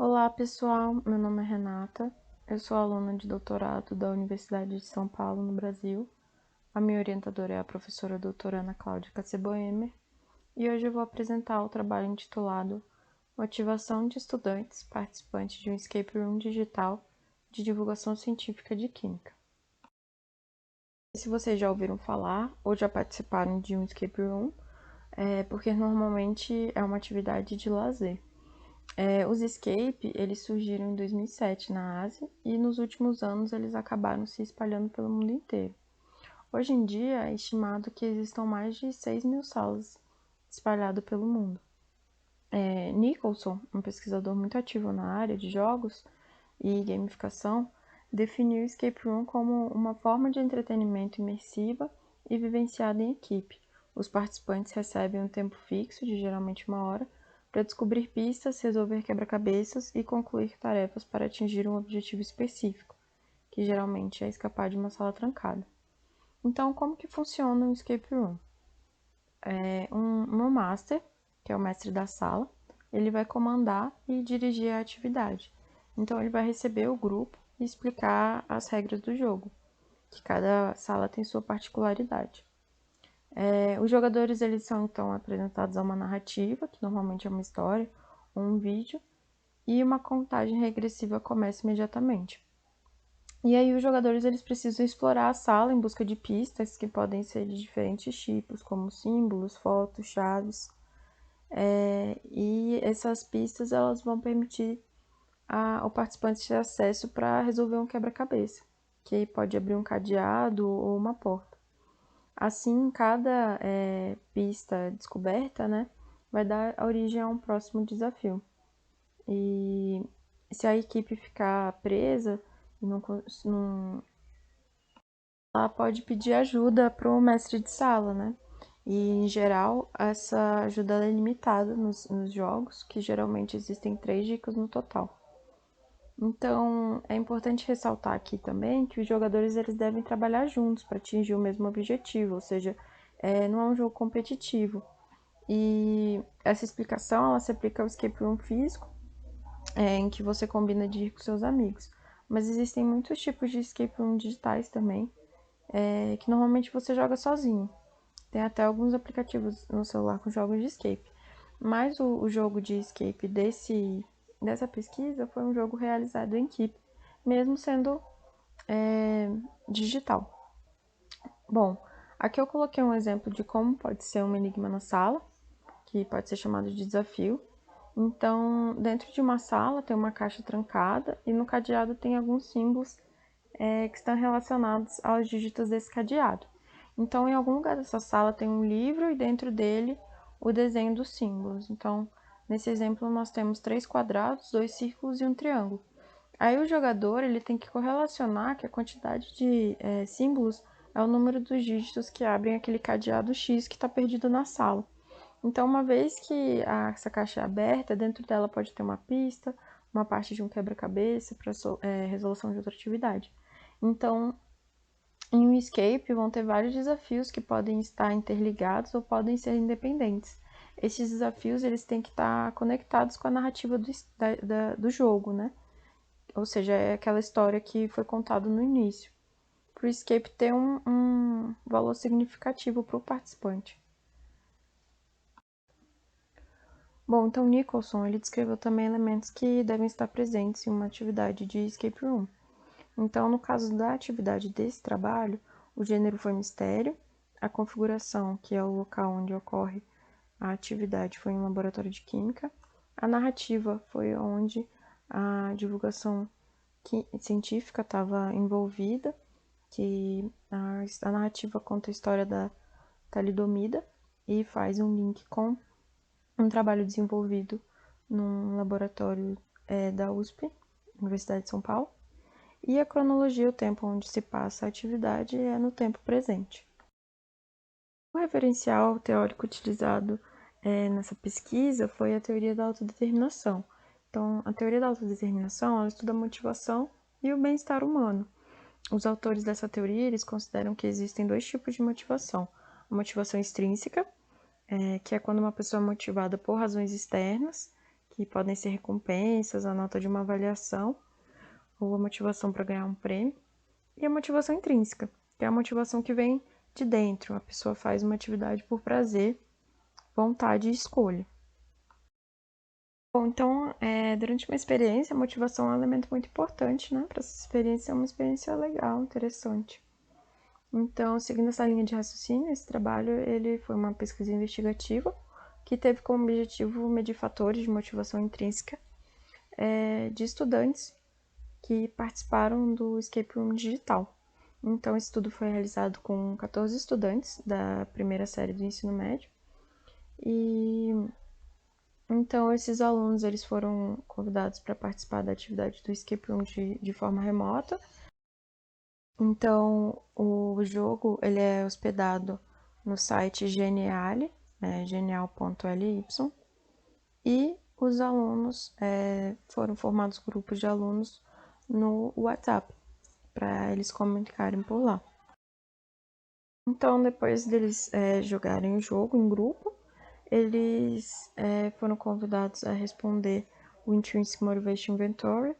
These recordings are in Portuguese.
Olá pessoal, meu nome é Renata, eu sou aluna de doutorado da Universidade de São Paulo, no Brasil. A minha orientadora é a professora doutora Ana Cláudia Casseboemer e hoje eu vou apresentar o trabalho intitulado Motivação de Estudantes Participantes de um Escape Room Digital de Divulgação Científica de Química. Se vocês já ouviram falar ou já participaram de um Escape Room, porque normalmente é uma atividade de lazer. Os escape, eles surgiram em 2007 na Ásia e nos últimos anos eles acabaram se espalhando pelo mundo inteiro. Hoje em dia é estimado que existam mais de 6 mil salas espalhadas pelo mundo. Nicholson, um pesquisador muito ativo na área de jogos e gamificação, definiu o escape room como uma forma de entretenimento imersiva e vivenciada em equipe. Os participantes recebem um tempo fixo, de geralmente 1 hora, para descobrir pistas, resolver quebra-cabeças e concluir tarefas para atingir um objetivo específico, que geralmente é escapar de uma sala trancada. Então, como que funciona um escape room? Um master, que é o mestre da sala, ele vai comandar e dirigir a atividade. Então, ele vai receber o grupo e explicar as regras do jogo, que cada sala tem sua particularidade. Os jogadores eles são então apresentados a uma narrativa, que normalmente é uma história ou um vídeo, e uma contagem regressiva começa imediatamente. E aí os jogadores eles precisam explorar a sala em busca de pistas que podem ser de diferentes tipos, como símbolos, fotos, chaves. E essas pistas elas vão permitir ao participante ter acesso para resolver um quebra-cabeça, que pode abrir um cadeado ou uma porta. Assim, cada pista descoberta, né, vai dar origem a um próximo desafio. E se a equipe ficar presa, ela pode pedir ajuda para o mestre de sala, né? E, em geral, essa ajuda é limitada nos jogos, que geralmente existem 3 dicas no total. Então, é importante ressaltar aqui também que os jogadores eles devem trabalhar juntos para atingir o mesmo objetivo, ou seja, não é um jogo competitivo. E essa explicação ela se aplica ao escape room físico, em que você combina de ir com seus amigos. Mas existem muitos tipos de escape room digitais também, que normalmente você joga sozinho. Tem até alguns aplicativos no celular com jogos de escape. Mas o jogo de escape dessa pesquisa foi um jogo realizado em equipe, mesmo sendo digital. Bom, aqui eu coloquei um exemplo de como pode ser um enigma na sala, que pode ser chamado de desafio. Então, dentro de uma sala tem uma caixa trancada e no cadeado tem alguns símbolos que estão relacionados aos dígitos desse cadeado. Então, em algum lugar dessa sala tem um livro e dentro dele o desenho dos símbolos. Então, nesse exemplo, nós temos 3 quadrados, 2 círculos e um triângulo. Aí o jogador ele tem que correlacionar que a quantidade de símbolos é o número dos dígitos que abrem aquele cadeado X que está perdido na sala. Então, uma vez que essa caixa é aberta, dentro dela pode ter uma pista, uma parte de um quebra-cabeça para resolução de outra atividade. Então, em um escape vão ter vários desafios que podem estar interligados ou podem ser independentes. Esses desafios eles têm que estar conectados com a narrativa do jogo, né? Ou seja, é aquela história que foi contada no início, para o escape ter um valor significativo para o participante. Bom, então Nicholson ele descreveu também elementos que devem estar presentes em uma atividade de escape room. Então, no caso da atividade desse trabalho, o gênero foi mistério, a configuração, que é o local onde ocorre a atividade, foi em um laboratório de química, a narrativa foi onde a divulgação científica estava envolvida, que a narrativa conta a história da talidomida e faz um link com um trabalho desenvolvido num laboratório da USP, Universidade de São Paulo, e a cronologia, o tempo onde se passa a atividade, é no tempo presente. O referencial teórico utilizado nessa pesquisa foi a teoria da autodeterminação. Então, a teoria da autodeterminação ela estuda a motivação e o bem-estar humano. Os autores dessa teoria eles consideram que existem 2 tipos de motivação. A motivação extrínseca, que é quando uma pessoa é motivada por razões externas, que podem ser recompensas, a nota de uma avaliação, ou a motivação para ganhar um prêmio, e a motivação intrínseca, que é a motivação que vem de dentro. A pessoa faz uma atividade por prazer, vontade e escolha. Bom, então, durante uma experiência, a motivação é um elemento muito importante, né? Para essa experiência ser uma experiência legal, interessante. Então, seguindo essa linha de raciocínio, esse trabalho ele foi uma pesquisa investigativa que teve como objetivo medir fatores de motivação intrínseca de estudantes que participaram do Escape Room Digital. Então, esse estudo foi realizado com 14 estudantes da primeira série do ensino médio. E então, esses alunos eles foram convidados para participar da atividade do Escape Room de forma remota. Então, o jogo ele é hospedado no site Geniale, genial.ly, e os alunos foram formados grupos de alunos no WhatsApp, para eles comunicarem por lá. Então, depois deles jogarem o jogo em grupo, eles foram convidados a responder o Intrinsic Motivation Inventory,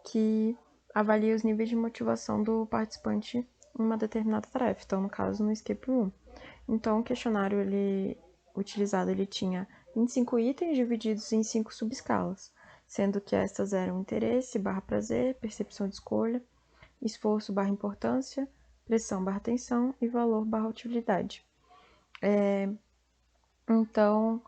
que avalia os níveis de motivação do participante em uma determinada tarefa, então, no caso, no Escape Room. Então, o questionário utilizado tinha 25 itens divididos em 5 subescalas, sendo que estas eram interesse / prazer, percepção de escolha, esforço / importância, pressão / tensão e valor / utilidade. Então,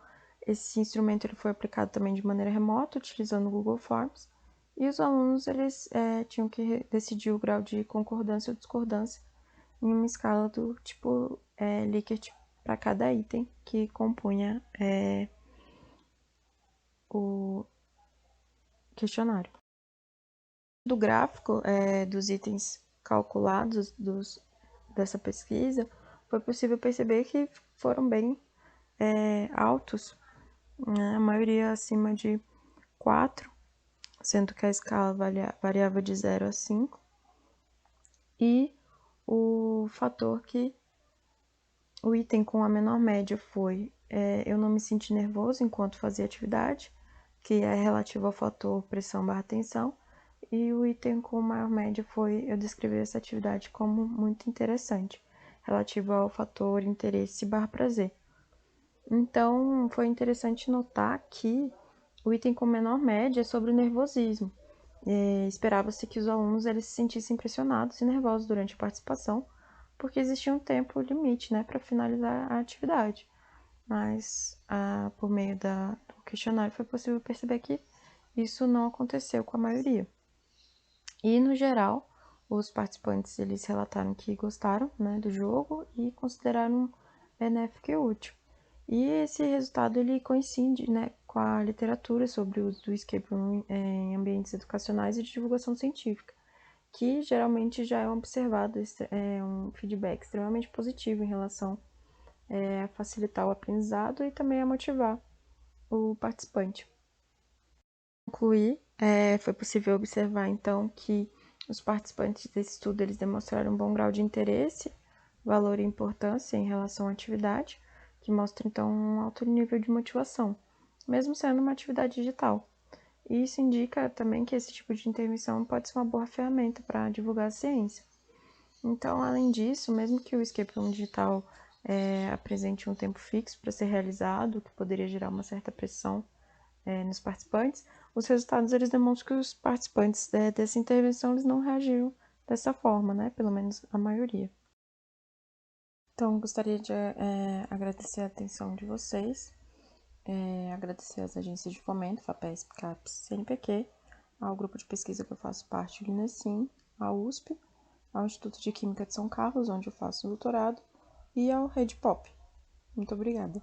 esse instrumento ele foi aplicado também de maneira remota, utilizando o Google Forms, e os alunos eles tinham que decidir o grau de concordância ou discordância em uma escala do tipo Likert para cada item que compunha o questionário. Do gráfico dos itens calculados dessa pesquisa, foi possível perceber que foram bem altos, né? A maioria acima de 4, sendo que a escala variava de 0 a 5, e o fator que o item com a menor média foi eu não me senti nervoso enquanto fazia atividade, que é relativo ao fator pressão / tensão, e o item com maior média foi eu descrever essa atividade como muito interessante, relativo ao fator interesse / prazer. Então, foi interessante notar que o item com menor média é sobre o nervosismo. Esperava-se que os alunos eles se sentissem pressionados e nervosos durante a participação, porque existia um tempo limite, né, para finalizar a atividade. Mas, por meio do questionário, foi possível perceber que isso não aconteceu com a maioria. E, no geral, os participantes eles relataram que gostaram, né, do jogo e consideraram benéfico e útil. E esse resultado ele coincide, né, com a literatura sobre o uso do escape room em ambientes educacionais e de divulgação científica, que geralmente já é observado um feedback extremamente positivo em relação a facilitar o aprendizado e também a motivar o participante. Concluir, foi possível observar então que os participantes desse estudo eles demonstraram um bom grau de interesse, valor e importância em relação à atividade, que mostra então um alto nível de motivação, mesmo sendo uma atividade digital. E isso indica também que esse tipo de intervenção pode ser uma boa ferramenta para divulgar a ciência. Então, além disso, mesmo que o escape room digital apresente um tempo fixo para ser realizado, que poderia gerar uma certa pressão nos participantes, os resultados eles demonstram que os participantes dessa intervenção eles não reagiram dessa forma, né? Pelo menos a maioria. Então, gostaria de agradecer a atenção de vocês, agradecer às agências de fomento, FAPESP, CAPES, CNPq, ao grupo de pesquisa que eu faço parte, o INESIM, à USP, ao Instituto de Química de São Carlos, onde eu faço doutorado, e ao Rede Pop. Muito obrigada.